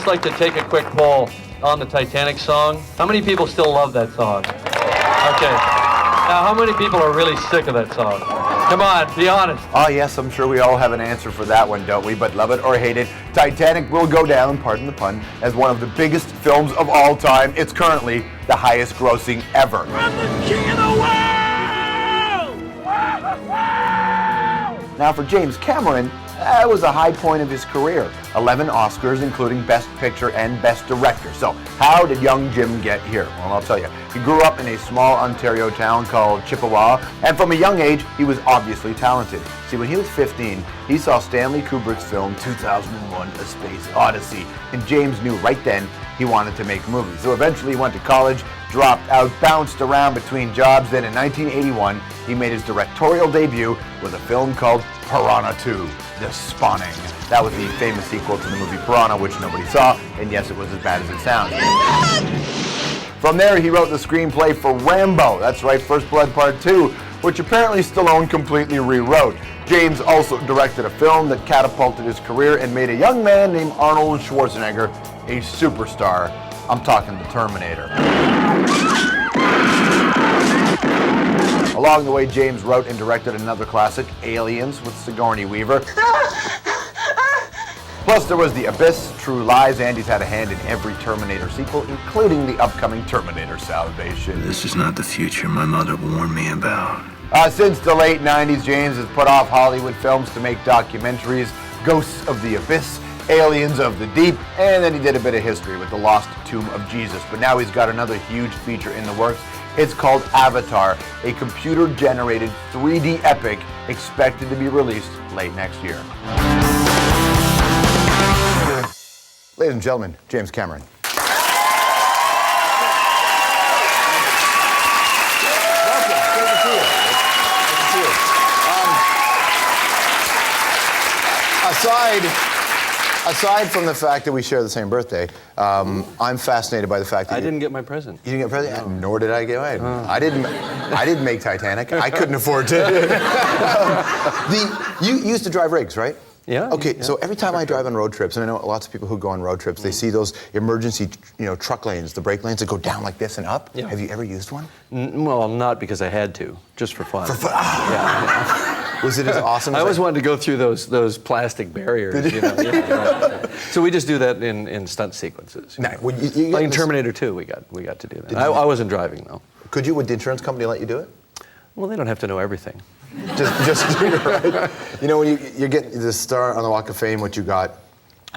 just like to take a quick poll on the Titanic song. How many people still love that song? Okay. Now, how many people are really sick of that song? Come on, be honest. Oh, yes, I'm sure we all have an answer for that one, don't we? But love it or hate it, Titanic will go down, pardon the pun, as one of the biggest films of all time. It's currently the highest grossing ever. I'm the king of the world! Now, for James Cameron, that was a high point of his career. 11 Oscars, including Best Picture and Best Director. So, how did young Jim get here? Well, I'll tell you. He grew up in a small Ontario town called Chippawa, and from a young age, he was obviously talented. See, when he was 15, he saw Stanley Kubrick's film 2001: A Space Odyssey, and James knew right then he wanted to make movies. So eventually he went to college, dropped out, bounced around between jobs. Then in 1981, he made his directorial debut with a film called Pirahna Two, The Spawning. That was the famous sequel to the movie Pirahna, which nobody saw, and yes, it was as bad as it sounds. From there, he wrote the screenplay for Rambo, that's right, First Blood Part 2, which apparently Stallone completely rewrote. James also directed a film that catapulted his career and made a young man named Arnold Schwarzenegger a superstar. I'm talking the Terminator. Along the way, James wrote and directed another classic, Aliens, with Sigourney Weaver. Plus, there was The Abyss, True Lies, and he's had a hand in every Terminator sequel, including the upcoming Terminator Salvation. This is not the future my mother warned me about. Since the late 90s, James has put off Hollywood films to make documentaries, Ghosts of the Abyss, Aliens of the Deep, and then he did a bit of history with The Lost Tomb of Jesus. But now he's got another huge feature in the works. It's called Avatar, a computer-generated 3D epic expected to be released late next year. Ladies and gentlemen, James Cameron. Aside from the fact that we share the same birthday, I'm fascinated by the fact that I didn't get my present. You didn't get a present? No. Nor did I get mine. I didn't make Titanic. I couldn't afford to. You used to drive rigs, right? Yeah. Okay, yeah. So every time I drive on road trips, and I know lots of people who go on road trips, they see those emergency, truck lanes, the brake lanes that go down like this and up. Yeah. Have you ever used one? Well, not because I had to, just for fun. For fun? Yeah. Was it as awesome? I always wanted to go through those plastic barriers. Right. So we just do that in stunt sequences. Nah, well, like in Terminator 2, we got to do that. I wasn't driving though. Would the insurance company let you do it? Well, they don't have to know everything. Just right. When you get the star on the Walk of Fame, what you got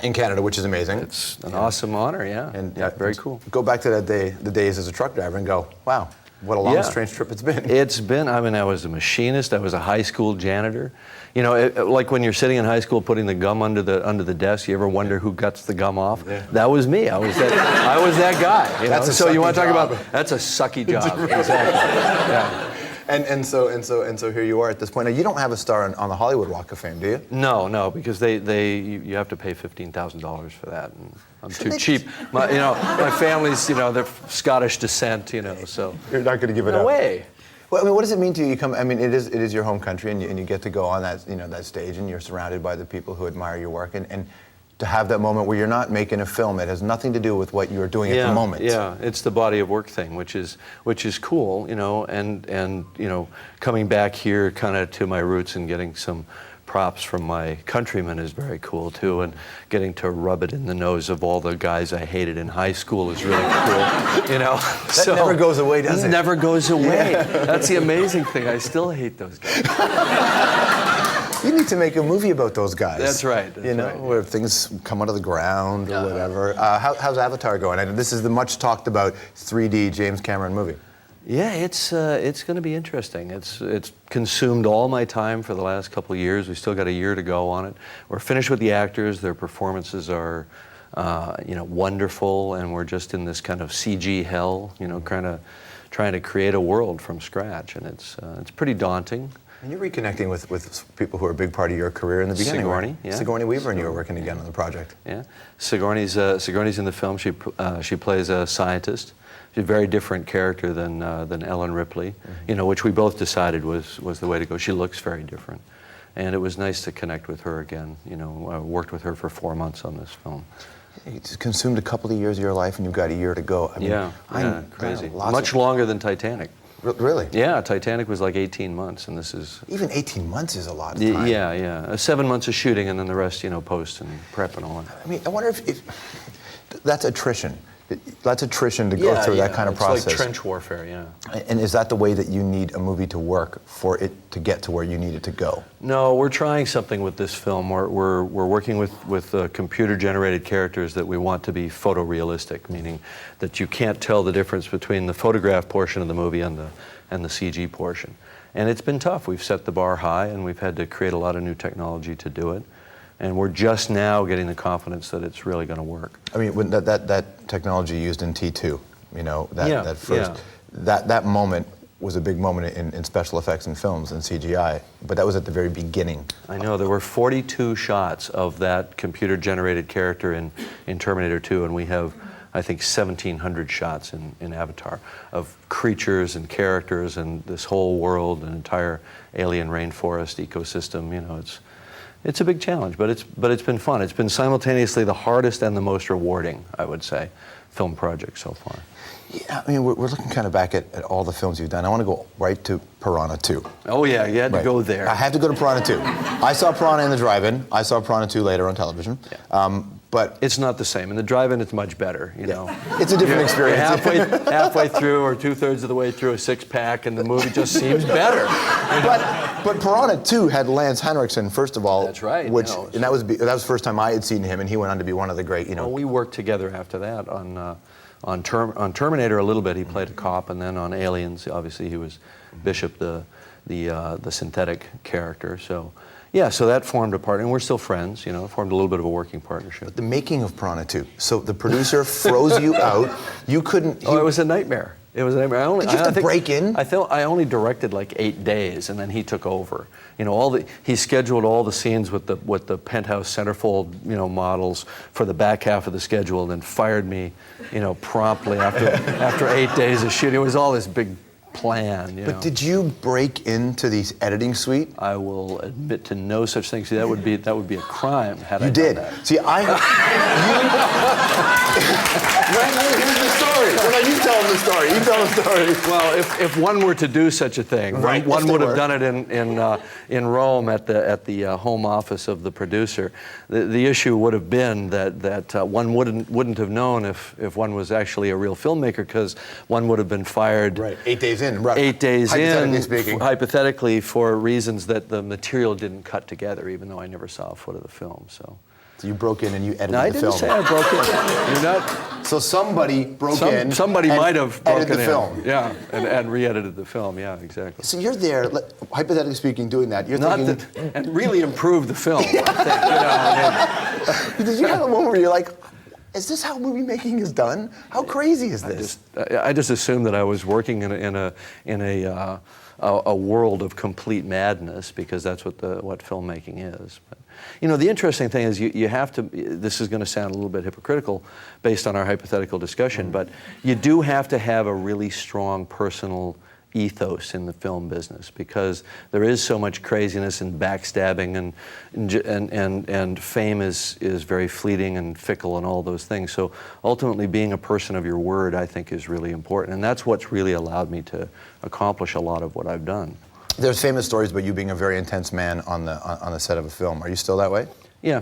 in Canada, which is amazing. It's an awesome honor, yeah. And very cool. Go back to the days as a truck driver and go, wow, what a long, strange trip it's been. I was a machinist. I was a high school janitor. Like when you're sitting in high school putting the gum under the desk, you ever wonder who guts the gum off? Yeah. That was me. I was that guy. That's so you want to talk job. about that's a sucky job. Exactly. Yeah. And so here you are at this point. Now, you don't have a star on the Hollywood Walk of Fame, do you? No, because you have to pay $15,000 for that, and I'm too cheap. My family's they're Scottish descent, so you're not going to give it up. No way. Well, what does it mean to you? It is your home country, and you get to go on that stage, and you're surrounded by the people who admire your work, and to have that moment where you're not making a film, it has nothing to do with what you're doing at the moment. Yeah, it's the body of work thing, which is cool, and coming back here kind of to my roots and getting some props from my countrymen is very cool too, and getting to rub it in the nose of all the guys I hated in high school is really cool, That never goes away, does it? It never goes away. That's the amazing thing. I still hate those guys. You need to make a movie about those guys. That's right. Where things come out of the ground or whatever. How's Avatar going? I know this is the much talked about 3D James Cameron movie. Yeah, it's going to be interesting. It's consumed all my time for the last couple of years. We still got a year to go on it. We're finished with the actors. Their performances are, wonderful, and we're just in this kind of CG hell. Kind of trying to create a world from scratch, and it's pretty daunting. And you're reconnecting with people who are a big part of your career in the beginning. Sigourney Weaver and you are working again on the project. Yeah, Sigourney's in the film. She plays a scientist. She's a very different character than Ellen Ripley. Which we both decided was the way to go. She looks very different, and it was nice to connect with her again. I worked with her for 4 months on this film. It's consumed a couple of years of your life, and you've got a year to go. I mean, crazy. Much longer than Titanic. Really? Yeah, Titanic was like 18 months, and this is... Even 18 months is a lot of time. Yeah. 7 months of shooting, and then the rest, post and prep and all that. I mean, I wonder if that's attrition. That's attrition to go through that kind of process. It's like trench warfare, yeah. And is that the way that you need a movie to work for it to get to where you need it to go? No, we're trying something with this film. We're working with computer-generated characters that we want to be photorealistic, meaning that you can't tell the difference between the photograph portion of the movie and the CG portion. And it's been tough. We've set the bar high, and we've had to create a lot of new technology to do it. And we're just now getting the confidence that it's really going to work. I mean, when that technology used in T2, that first, that moment was a big moment in special effects and films and CGI, but that was at the very beginning. I know, there were 42 shots of that computer-generated character in Terminator 2, and we have, I think, 1,700 shots in Avatar of creatures and characters and this whole world, an entire alien rainforest ecosystem. It's a big challenge, but it's been fun. It's been simultaneously the hardest and the most rewarding, I would say, film project so far. Yeah, I mean, we're looking kind of back at all the films you've done. I want to go right to Pirahna 2. Oh yeah, you had to go there. I had to go to Pirahna 2. I saw Pirahna in the drive-in. I saw Pirahna 2 later on television. Yeah. But it's not the same. In the drive-in, it's much better, It's a different experience. Halfway through or 2/3 of the way through a six-pack, and the movie just seems better. But Pirahna 2 had Lance Henriksen, first of all. That's right. And that was the first time I had seen him, and he went on to be one of the great, Well, we worked together after that on Terminator a little bit. He played a cop, and then on Aliens, obviously he was Bishop, the synthetic character. So. Yeah, so that formed a part, and we're still friends, formed a little bit of a working partnership. But the making of Pirahna 2, so the producer froze you out, you couldn't... it was a nightmare. It was a nightmare. Did you have to break in? I only directed like 8 days, and then he took over. He scheduled all the scenes with the penthouse centerfold, models for the back half of the schedule, and then fired me, promptly after 8 days of shooting. It was all this big plan. But did you break into the editing suite? I will admit to no such thing. See, that would be a crime had I done that. See, here's the story. Well, you tell him the story. You tell the story. Well, if one were to do such a thing, one would have done it in Rome at the home office of the producer. The issue would have been that one wouldn't have known if one was actually a real filmmaker, because one would have been fired. Right. 8 days in. 8 days in, speaking. Hypothetically, for reasons that the material didn't cut together, even though I never saw a foot of the film. So you broke in and you edited the film. I didn't say I broke in. You're not. So somebody broke in. Somebody might have broken the film. Yeah, and re-edited the film. Yeah, exactly. So you're there, hypothetically speaking, doing that. You're thinking, and really improved the film. I think, Did you have a moment where you're like, is this how movie making is done? How crazy is this? I just assumed that I was working in a world of complete madness, because that's what filmmaking is. But, the interesting thing is you have to. This is going to sound a little bit hypocritical, based on our hypothetical discussion, but you do have to have a really strong personal ethos in the film business, because there is so much craziness and backstabbing, and fame is very fleeting and fickle and all those things. So ultimately, being a person of your word, I think, is really important, and that's what's really allowed me to accomplish a lot of what I've done. There's famous stories about you being a very intense man on the set of a film. Are you still that way? Yeah,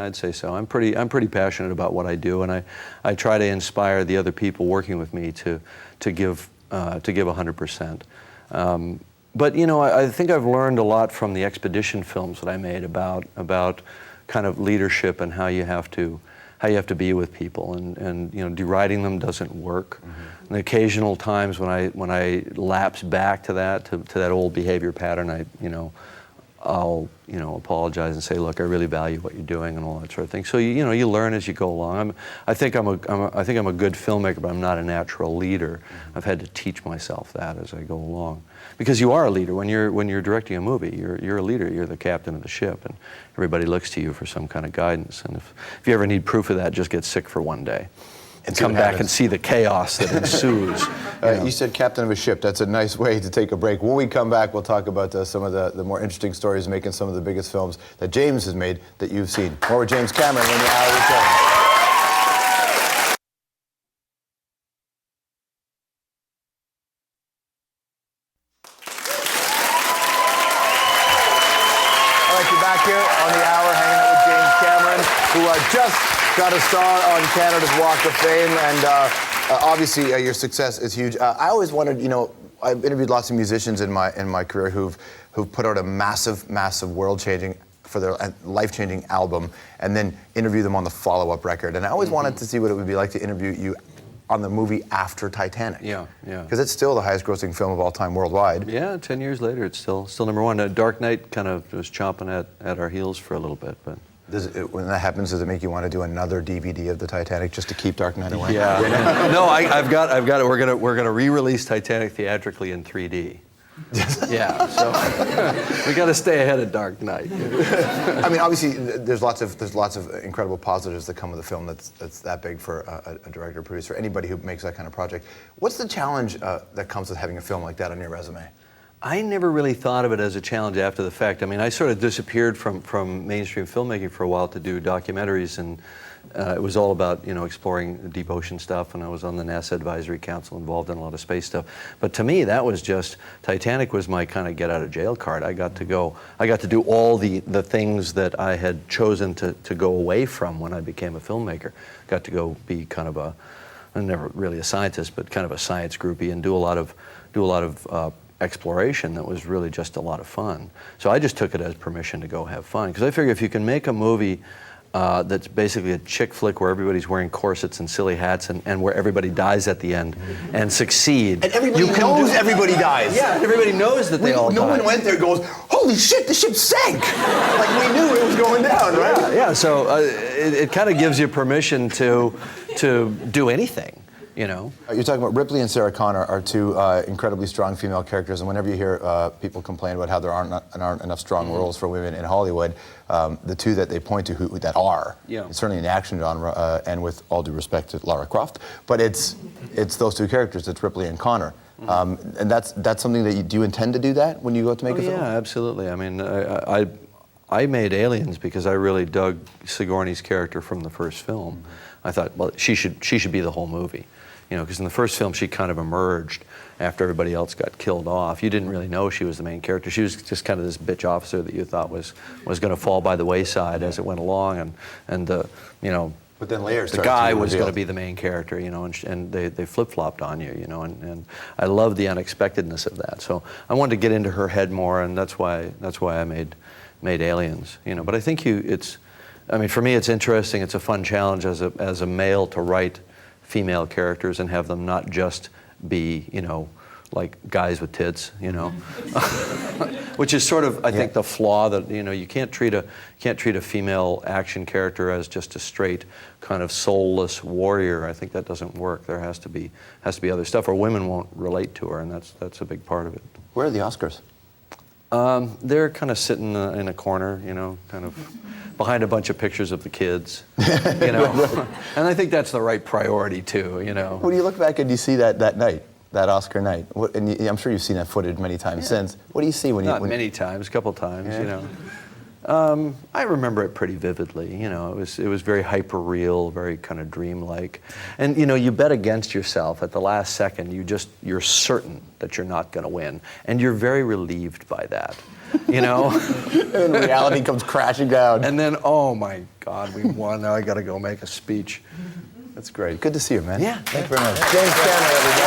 I'd say so. I'm pretty passionate about what I do, and I try to inspire the other people working with me to give 100%. But I think I've learned a lot from the expedition films that I made about kind of leadership and how you have to be with people, and deriding them doesn't work. Mm-hmm. And the occasional times when I lapse back to that old behavior pattern, I'll apologize and say, look, I really value what you're doing and all that sort of thing. So you learn as you go along. I think I'm a good filmmaker, but I'm not a natural leader. Mm-hmm. I've had to teach myself that as I go along, because you are a leader when you're directing a movie. You're a leader. You're the captain of the ship, and everybody looks to you for some kind of guidance. And if you ever need proof of that, just get sick for one day. And come back and see the chaos that ensues. You said captain of a ship. That's a nice way to take a break. When we come back, we'll talk about some of the more interesting stories, making some of the biggest films that James has made that you've seen. More with James Cameron when the hour returns. back here on the hour, hanging out with James Cameron, who just got a star on Canada's Walk of Fame, and obviously your success is huge. I always wondered, you know, I've interviewed lots of musicians in my career who've put out a massive, world-changing, for their life-changing album, and then interview them on the follow-up record. And I always wanted to see what it would be like to interview you on the movie after Titanic. Yeah. Because it's still the highest-grossing film of all time worldwide. Yeah, 10 years later, it's still number one. Dark Knight kind of was chomping at our heels for a little bit, but. When that happens, does it make you want to do another DVD of the Titanic just to keep Dark Knight away? Yeah. No, I've got it. We're gonna re-release Titanic theatrically in 3D. Yeah, so we got to stay ahead of Dark Knight. I mean, obviously, there's lots of incredible positives that come with a film that's that big for a director, producer, anybody who makes that kind of project. What's the challenge that comes with having a film like that on your resume? I never really thought of it as a challenge after the fact. I mean, I sort of disappeared from mainstream filmmaking for a while to do documentaries, and it was all about, you know, exploring deep ocean stuff, and I was on the NASA Advisory Council, involved in a lot of space stuff. But to me, that was just, Titanic was my kind of get out of jail card. I got to do all the things that I had chosen to go away from when I became a filmmaker. Got to go be kind of I'm never really a scientist, but kind of a science groupie, and do a lot of exploration that was really just a lot of fun. So I just took it as permission to go have fun, because I figure if you can make a movie that's basically a chick flick where everybody's wearing corsets and silly hats and where everybody dies at the end and succeed. And everybody knows everybody dies. Yeah, everybody knows that they all die. No one went there and goes, holy shit, the ship sank! Like, we knew it was going down, right? Yeah, so it kind of gives you permission to do anything. You know, you're talking about Ripley and Sarah Connor are two incredibly strong female characters, and whenever you hear people complain about how there aren't enough strong roles for women in Hollywood, the two that they point to that are, it's certainly in the action genre, and with all due respect to Lara Croft, but it's those two characters. It's Ripley and Connor, and that's something that do you intend to do that when you go to make a film? Yeah, absolutely. I mean, I made Aliens because I really dug Sigourney's character from the first film. I thought, well, she should be the whole movie. You know, because in the first film she kind of emerged after everybody else got killed off. You didn't really know she was the main character. She was just kind of this bitch officer that you thought was going to fall by the wayside as it went along, and you know. But then later the guy was going to be the main character, you know, and they flip-flopped on you, you know, and I love the unexpectedness of that. So I wanted to get into her head more, and that's why I made Aliens, you know. But I think I mean, for me it's interesting. It's a fun challenge as a male to write female characters and have them not just be, you know, like guys with tits, you know, which is sort of, I think, the flaw that, you know, you can't treat a female action character as just a straight kind of soulless warrior. I think that doesn't work. There has to be other stuff, or women won't relate to her, and that's a big part of it. Where are the Oscars? They're kind of sitting in a corner, you know, kind of behind a bunch of pictures of the kids, you know. And I think that's the right priority too, you know. When you look back and you see that night, that Oscar night, I'm sure you've seen that footage many times since. What do you see when you? Not many times, a couple times, you know. I remember it pretty vividly. You know, it was very hyper real, very kind of dreamlike, and you know, you bet against yourself at the last second. You're certain that you're not going to win, and you're very relieved by that. You know, and reality comes crashing down. And then, oh my God, we won. Now I got to go make a speech. That's great. Good to see you, man. Yeah. Thank you very much. James Cameron, everybody.